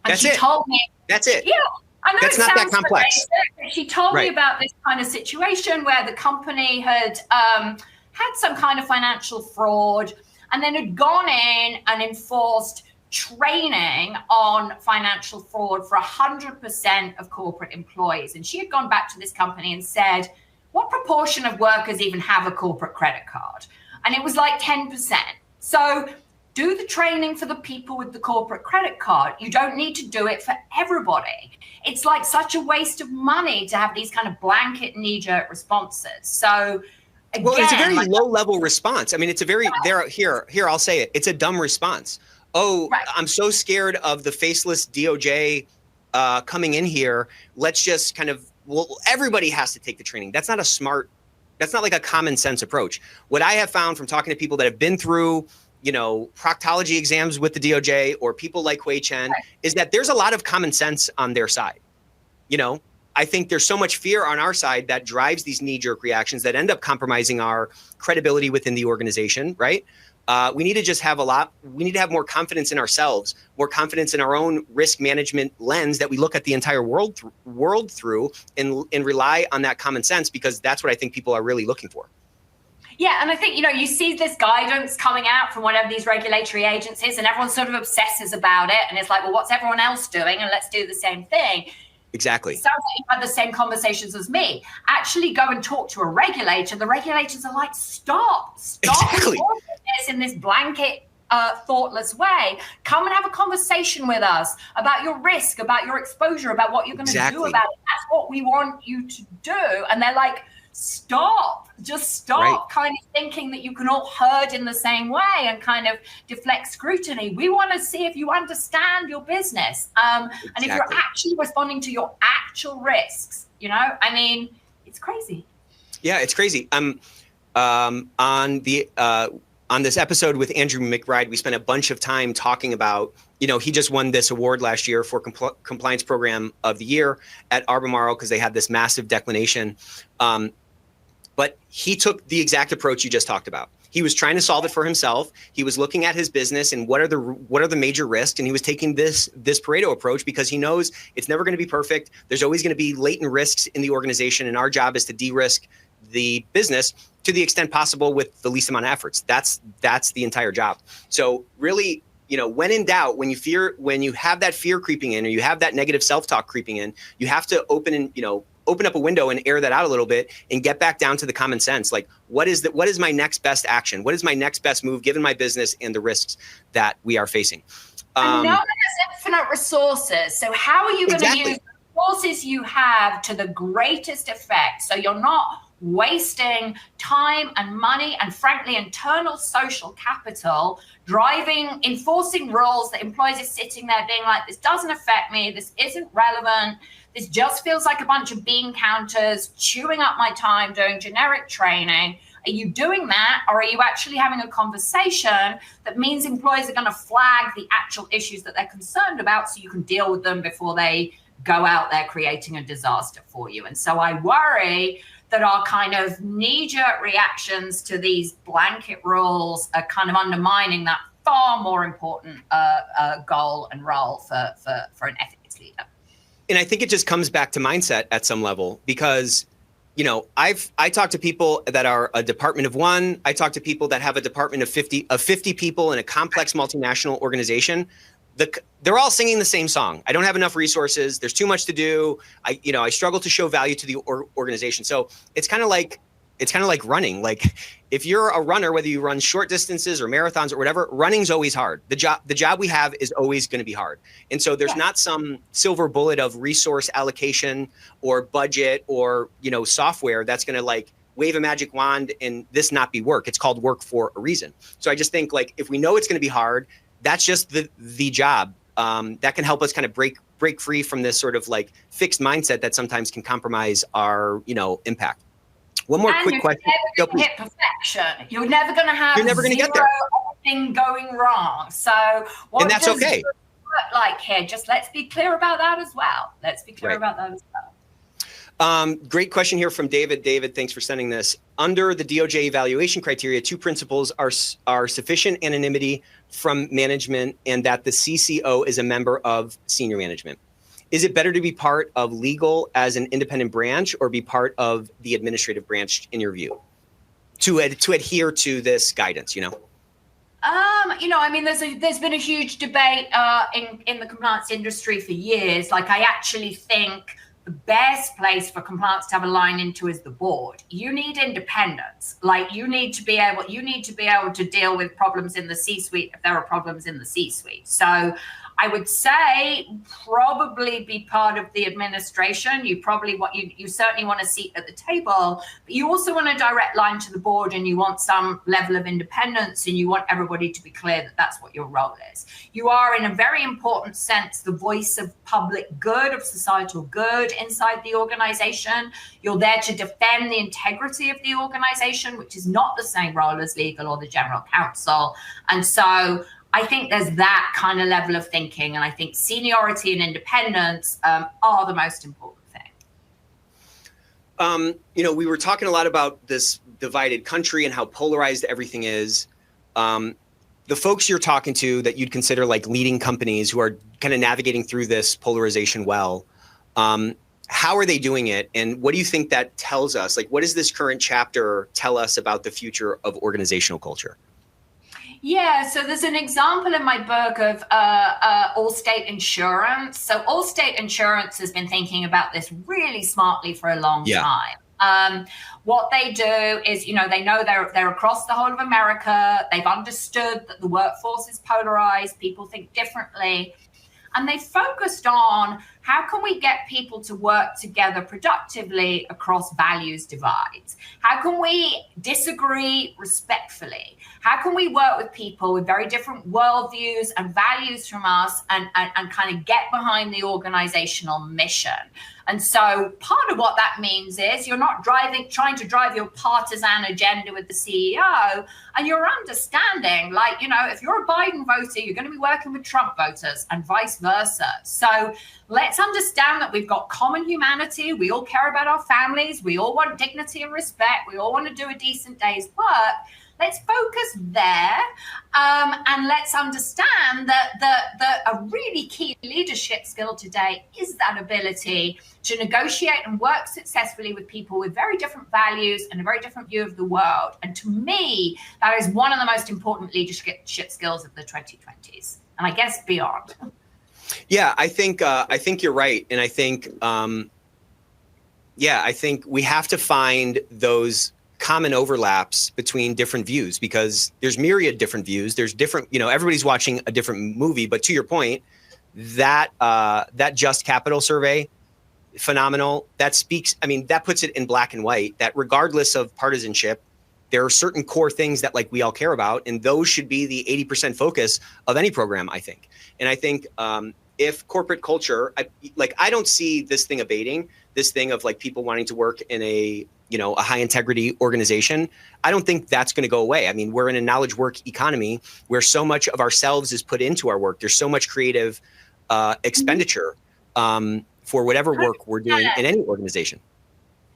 And That's she it. told me, That's it. Yeah, I know That's not that complex. She told me about this kind of situation where the company had had some kind of financial fraud, and then had gone in and enforced training on financial fraud for 100% of corporate employees. And she had gone back to this company and said, what proportion of workers even have a corporate credit card? And it was like 10%. So do the training for the people with the corporate credit card. You don't need to do it for everybody. It's like such a waste of money to have these kind of blanket knee-jerk responses. So again, well, it's a very low-level response. I mean, it's a very, here, I'll say it. It's a dumb response. Oh, right. I'm so scared of the faceless DOJ coming in here. Let's just kind of, well, everybody has to take the training. That's not like a common sense approach. What I have found from talking to people that have been through, proctology exams with the DOJ, or people like Hui Chen, right, is that there's a lot of common sense on their side. I think there's so much fear on our side that drives these knee-jerk reactions that end up compromising our credibility within the organization, right? We need to just have we need to have more confidence in ourselves, more confidence in our own risk management lens that we look at the entire world through, and rely on that common sense, because that's what I think people are really looking for. Yeah, and I think, you see this guidance coming out from whatever these regulatory agencies, and everyone sort of obsesses about it. And it's like, well, what's everyone else doing? And let's do the same thing. Exactly. Sounds like you've had the same conversations as me. Actually go and talk to a regulator. The regulators are like, stop exactly. This in this blanket, thoughtless way. Come and have a conversation with us about your risk, about your exposure, about what you're going to do about it. That's what we want you to do. And they're like, just stop right, kind of thinking that you can all herd in the same way and kind of deflect scrutiny. We want to see if you understand your business. Exactly. And if you're actually responding to your actual risks, I mean, it's crazy. Yeah, it's crazy. On this episode with Andrew McBride, we spent a bunch of time talking about, he just won this award last year for Compliance Program of the Year at Albemarle, because they had this massive declination. But he took the exact approach you just talked about. He was trying to solve it for himself. He was looking at his business and what are the major risks, and he was taking this Pareto approach because he knows it's never going to be perfect. There's always going to be latent risks in the organization, and our job is to de-risk the business to the extent possible with the least amount of efforts. That's the entire job. So really, when in doubt, when you have that fear creeping in, or you have that negative self-talk creeping in, you have to open up a window and air that out a little bit and get back down to the common sense. Like, what is my next best action? What is my next best move given my business and the risks that we are facing? And no one has infinite resources. So how are you going to use the resources you have to the greatest effect? So you're not wasting time and money and, frankly, internal social capital enforcing rules that employees are sitting there being like, this doesn't affect me, this isn't relevant, this just feels like a bunch of bean counters chewing up my time doing generic training. Are you doing that, or are you actually having a conversation that means employees are going to flag the actual issues that they're concerned about so you can deal with them before they go out there creating a disaster for you? And so I worry that our kind of knee-jerk reactions to these blanket rules are kind of undermining that far more important goal and role for an ethics leader. And I think it just comes back to mindset at some level, because, you know, I talk to people that are a department of one. I talk to people that have a department of 50 people in a complex multinational organization. They're all singing the same song. I don't have enough resources. There's too much to do. I struggle to show value to the organization. So it's kind of like running. Like if you're a runner, whether you run short distances or marathons or whatever, running's always hard. The job we have is always going to be hard. And so there's not some silver bullet of resource allocation or budget or, you know, software that's going to like wave a magic wand and this not be work. It's called work for a reason. So I just think like if we know it's going to be hard, that's just the job that can help us kind of break free from this sort of like fixed mindset that sometimes can compromise our, you know, impact. One more quick question. You're never going to hit perfection. You're never going to have get there. Everything going wrong. So what and that's okay. Like here, just let's be clear about that as well. About that as well. Great question here from David. David, thanks for sending this. Under the DOJ evaluation criteria, 2 principles are sufficient anonymity from management and that the CCO is a member of senior management. Is it better to be part of legal as an independent branch or be part of the administrative branch in your view to adhere to this guidance, you know? You know, I mean, there's been a huge debate in the compliance industry for years. Like, I actually think the best place for compliance to have a line into is the board. You need independence. Like, you need to be able to deal with problems in the C-suite if there are problems in the C-suite. So I would say probably be part of the administration. You certainly want a seat at the table, but you also want a direct line to the board, and you want some level of independence, and you want everybody to be clear that that's what your role is. You are, in a very important sense, the voice of public good, of societal good inside the organization. You're there to defend the integrity of the organization, which is not the same role as legal or the general counsel. And so I think there's that kind of level of thinking, and I think seniority and independence are the most important thing. You know, we were talking a lot about this divided country and how polarized everything is. The folks you're talking to that you'd consider like leading companies who are kind of navigating through this polarization well, how are they doing it? And what do you think that tells us? Like, what does this current chapter tell us about the future of organizational culture? Yeah, so there's an example in my book of Allstate Insurance. So Allstate Insurance has been thinking about this really smartly for a long time. What they do is, you know they're across the whole of America. They've understood that the workforce is polarized. People think differently. And they focused on how can we get people to work together productively across values divides? How can we disagree respectfully? How can we work with people with very different worldviews and values from us and kind of get behind the organizational mission? And so part of what that means is you're not trying to drive your partisan agenda with the CEO, and you're understanding, like, you know, if you're a Biden voter, you're going to be working with Trump voters and vice versa. So let's understand that we've got common humanity. We all care about our families. We all want dignity and respect. We all want to do a decent day's work. Let's focus there, and let's understand that a really key leadership skill today is that ability to negotiate and work successfully with people with very different values and a very different view of the world. And to me, that is one of the most important leadership skills of the 2020s, and I guess beyond. Yeah, I think you're right, and I think I think we have to find those common overlaps between different views, because there's myriad different views. There's different, you know, everybody's watching a different movie. But to your point, that Just Capital survey, phenomenal. That speaks, I mean, that puts it in black and white, that regardless of partisanship, there are certain core things that like we all care about, and those should be the 80% focus of any program, I think. And I think if corporate culture, I don't see this thing abating, this thing of like people wanting to work in a high integrity organization. I don't think that's going to go away. I mean, we're in a knowledge work economy where so much of ourselves is put into our work. There's so much creative expenditure for whatever work we're doing in any organization.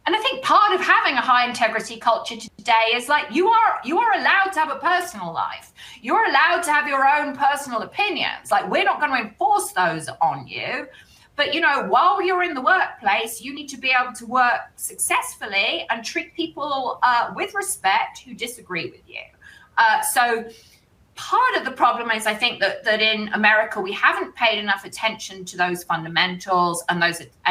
And I think part of having a high integrity culture today is like you are allowed to have a personal life. You're allowed to have your own personal opinions. Like, we're not going to enforce those on you. But, you know, while you're in the workplace, you need to be able to work successfully and treat people with respect who disagree with you. So part of the problem is, I think, that in America, we haven't paid enough attention to those fundamentals and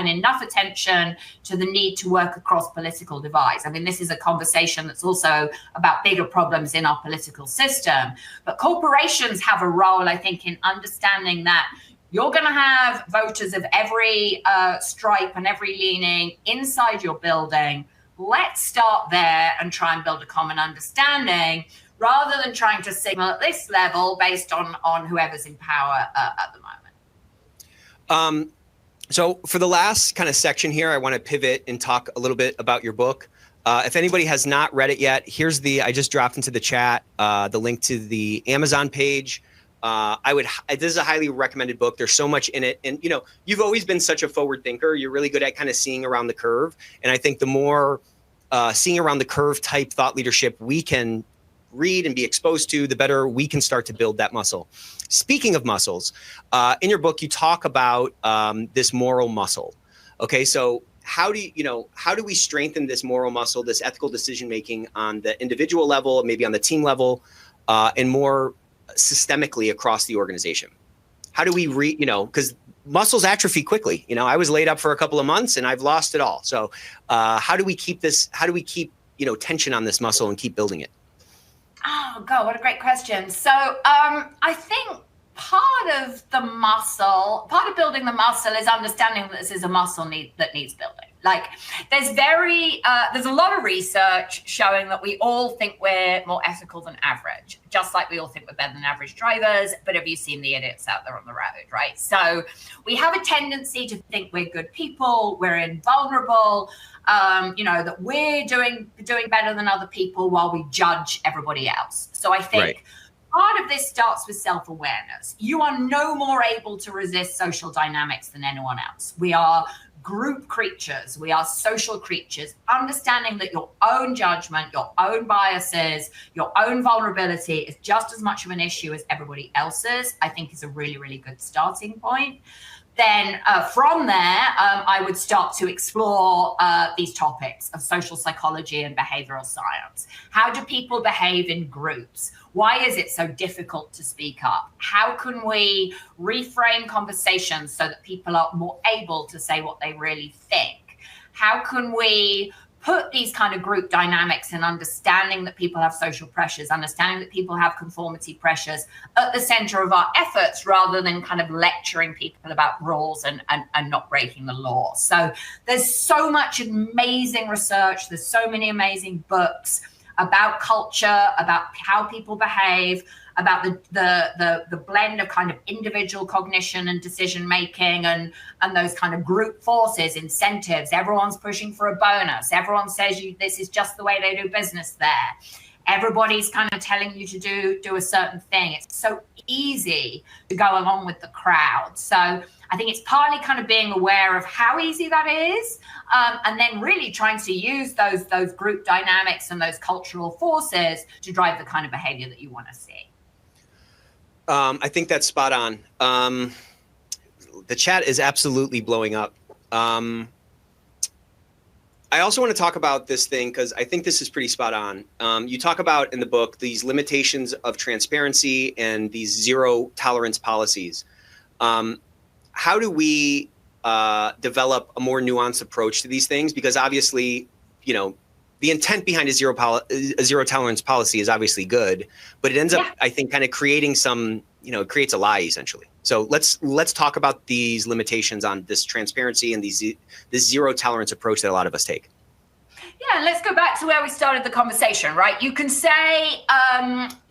enough attention to the need to work across political divides. I mean, this is a conversation that's also about bigger problems in our political system. But corporations have a role, I think, in understanding that you're going to have voters of every stripe and every leaning inside your building. Let's start there and try and build a common understanding, rather than trying to signal at this level based on whoever's in power at the moment. So for the last kind of section here, I want to pivot and talk a little bit about your book. If anybody has not read it yet, I just dropped into the chat the link to the Amazon page. This is a highly recommended book. There's so much in it. And, you know, you've always been such a forward thinker. You're really good at kind of seeing around the curve. And I think the more seeing around the curve type thought leadership we can read and be exposed to, the better we can start to build that muscle. Speaking of muscles, in your book, you talk about this moral muscle. Okay, so how do we strengthen this moral muscle, this ethical decision making on the individual level, maybe on the team level, and more systemically across the organization? How do we because muscles atrophy quickly. I was laid up for a couple of months and I've lost it all. So how do we keep tension on this muscle and keep building it? Oh, God, what a great question. So I think part of building the muscle is understanding that this is a muscle that needs building. Like, there's a lot of research showing that we all think we're more ethical than average, just like we all think we're better than average drivers. But have you seen the idiots out there on the road, right? So we have a tendency to think we're good people, we're invulnerable, that we're doing better than other people while we judge everybody else. So I think part of this starts with self-awareness. You are no more able to resist social dynamics than anyone else. We are group creatures. We are social creatures. Understanding that your own judgment, your own biases, your own vulnerability is just as much of an issue as everybody else's, I think is a really, really good starting point. Then from there, I would start to explore these topics of social psychology and behavioral science. How do people behave in groups? Why is it so difficult to speak up? How can we reframe conversations so that people are more able to say what they really think? How can we put these kind of group dynamics and understanding that people have social pressures, understanding that people have conformity pressures at the center of our efforts, rather than kind of lecturing people about rules and not breaking the law? So there's so much amazing research. There's so many amazing books about culture, about how people behave, about the blend of kind of individual cognition and decision making and those kind of group forces, incentives. Everyone's pushing for a bonus. Everyone says this is just the way they do business there. Everybody's kind of telling you to do a certain thing. It's so easy to go along with the crowd. So I think it's partly kind of being aware of how easy that is, and then really trying to use those group dynamics and those cultural forces to drive the kind of behavior that you want to see. I think that's spot on. The chat is absolutely blowing up. I also want to talk about this thing because I think this is pretty spot on. You talk about in the book these limitations of transparency and these zero tolerance policies. How do we develop a more nuanced approach to these things? Because obviously, the intent behind a zero tolerance policy is obviously good, but it ends up, I think, kind of creating some, it creates a lie essentially. So let's talk about these limitations on this transparency and this zero tolerance approach that a lot of us take. Yeah, let's go back to where we started the conversation, right? You can say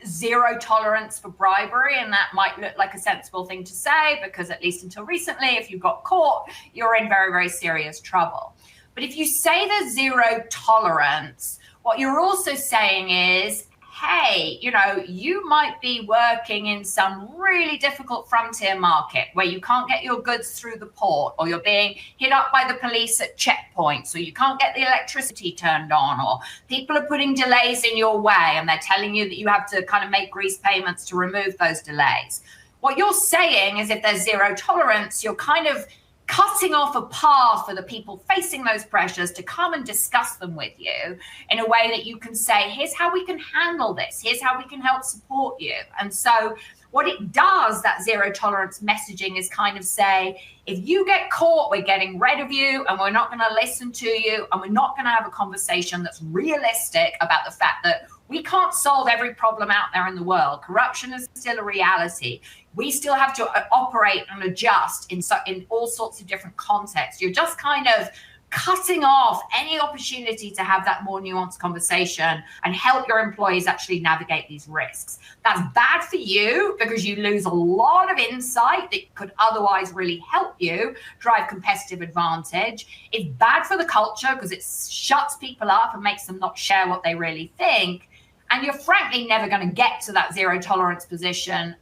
zero tolerance for bribery, and that might look like a sensible thing to say because at least until recently, if you got caught, you're in very, very serious trouble. But if you say there's zero tolerance, what you're also saying is, hey, you might be working in some really difficult frontier market where you can't get your goods through the port, or you're being hit up by the police at checkpoints, or you can't get the electricity turned on, or people are putting delays in your way and they're telling you that you have to kind of make grease payments to remove those delays. What you're saying is if there's zero tolerance, you're kind of cutting off a path for the people facing those pressures to come and discuss them with you in a way that you can say, here's how we can handle this. Here's how we can help support you. And so what it does, that zero tolerance messaging, is kind of say, if you get caught, we're getting rid of you and we're not going to listen to you, and we're not going to have a conversation that's realistic about the fact that we can't solve every problem out there in the world. Corruption is still a reality. We still have to operate and adjust in all sorts of different contexts. You're just kind of cutting off any opportunity to have that more nuanced conversation and help your employees actually navigate these risks. That's bad for you because you lose a lot of insight that could otherwise really help you drive competitive advantage. It's bad for the culture because it shuts people up and makes them not share what they really think. And you're frankly never going to get to that zero tolerance position,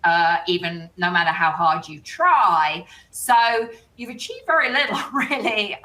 even no matter how hard you try. So you've achieved very little, really,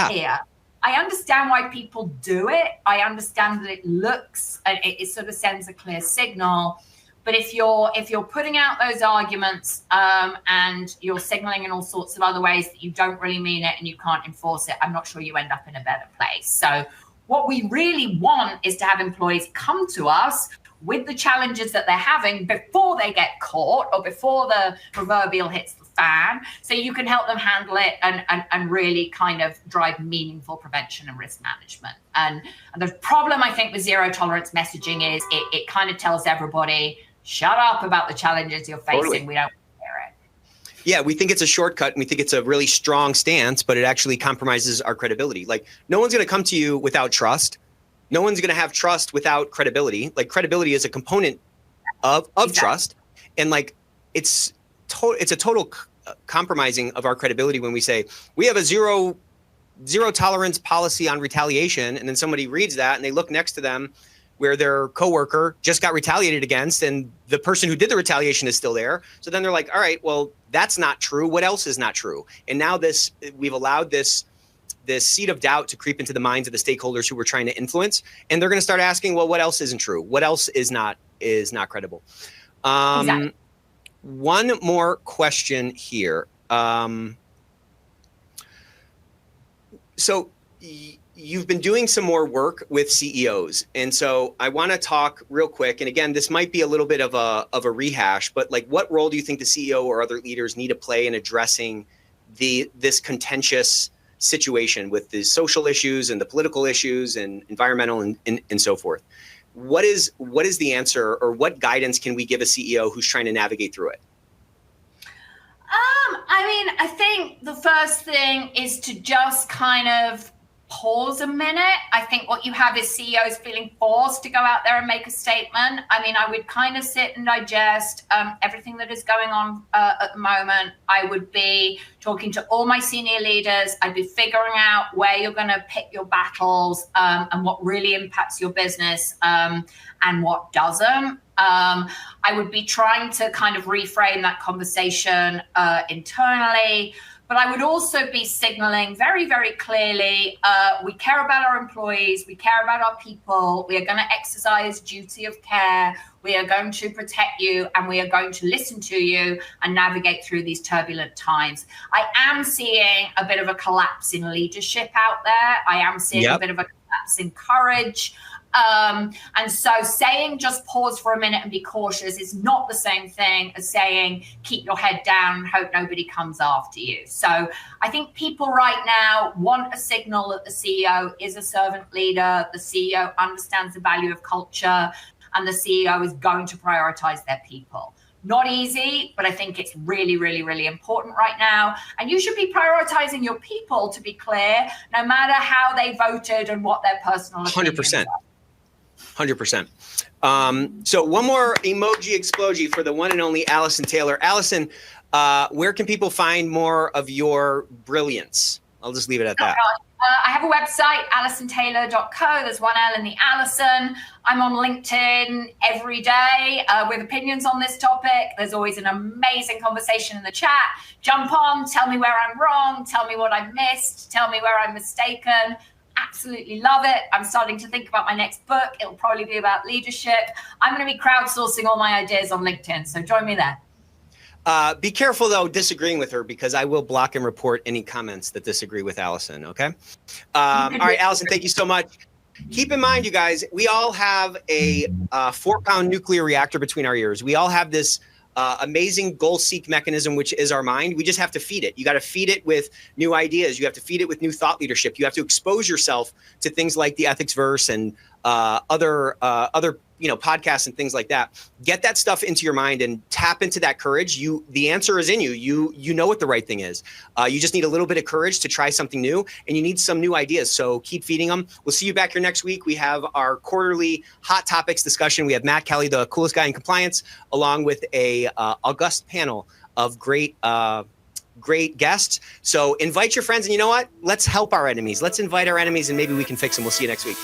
here. I understand why people do it. I understand that it looks, it sort of sends a clear signal. But if you're putting out those arguments and you're signaling in all sorts of other ways that you don't really mean it and you can't enforce it, I'm not sure you end up in a better place. So what we really want is to have employees come to us with the challenges that they're having before they get caught or before the proverbial hits the fan, so you can help them handle it and really kind of drive meaningful prevention and risk management. And the problem, I think, with zero tolerance messaging is it kind of tells everybody, shut up about the challenges you're facing. Totally. We don't hear it. Yeah, we think it's a shortcut and we think it's a really strong stance, but it actually compromises our credibility. Like, no one's going to come to you without trust. No one's going to have trust without credibility. Like, credibility is a component of exactly. Trust. And like, it's a total compromising of our credibility when we say we have a zero tolerance policy on retaliation. And then somebody reads that and they look next to them where their coworker just got retaliated against and the person who did the retaliation is still there. So then they're like, all right, well, that's not true. What else is not true? And now we've allowed this seed of doubt to creep into the minds of the stakeholders who we're trying to influence. And they're going to start asking, well, what else isn't true? What else is not credible? Exactly. One more question here. So you've been doing some more work with CEOs. And so I want to talk real quick. And again, this might be a little bit of a rehash, but like, what role do you think the CEO or other leaders need to play in addressing this contentious situation with the social issues and the political issues and environmental and so forth? What is the answer, or what guidance can we give a CEO who's trying to navigate through it? I mean, I think the first thing is to just kind of pause a minute. I think what you have is CEOs feeling forced to go out there and make a statement. I mean, I would kind of sit and digest everything that is going on at the moment. I would be talking to all my senior leaders. I'd be figuring out where you're going to pick your battles and what really impacts your business and what doesn't. I would be trying to kind of reframe that conversation internally. But I would also be signaling very, very clearly, we care about our employees, we care about our people, we are going to exercise duty of care, we are going to protect you, and we are going to listen to you and navigate through these turbulent times. I am seeing a bit of a collapse in leadership out there. I am seeing a bit of a collapse in courage. And so saying just pause for a minute and be cautious is not the same thing as saying keep your head down and hope nobody comes after you. So I think people right now want a signal that the CEO is a servant leader, the CEO understands the value of culture, and the CEO is going to prioritize their people. Not easy, but I think it's really, really, really important right now. And you should be prioritizing your people, to be clear, no matter how they voted and what their personal opinions are. 100%. So one more emoji explosion for the one and only Allison Taylor. Allison, where can people find more of your brilliance? I'll just leave it at that. I have a website, AlisonTaylor.co. There's one L in the Alison. I'm on LinkedIn every day with opinions on this topic. There's always an amazing conversation in the chat. Jump on, tell me where I'm wrong, tell me what I've missed, tell me where I'm mistaken. Absolutely love it. I'm starting to think about my next book. It'll probably be about leadership. I'm going to be crowdsourcing all my ideas on LinkedIn, so join me there. Be careful, though, disagreeing with her, because I will block and report any comments that disagree with Alison, okay? All right, Alison, thank you so much. Keep in mind, you guys, we all have a 4-pound nuclear reactor between our ears. We all have this amazing goal-seek mechanism, which is our mind. We just have to feed it. You got to feed it with new ideas. You have to feed it with new thought leadership. You have to expose yourself to things like the Ethicsverse and other podcasts and things like that. Get that stuff into your mind and tap into that courage. The answer is in you. You know what the right thing is. You just need a little bit of courage to try something new, and you need some new ideas. So keep feeding them. We'll see you back here next week. We have our quarterly hot topics discussion. We have Matt Kelly, the coolest guy in compliance, along with a august panel of great guests. So invite your friends, and you know what? Let's help our enemies. Let's invite our enemies, and maybe we can fix them. We'll see you next week.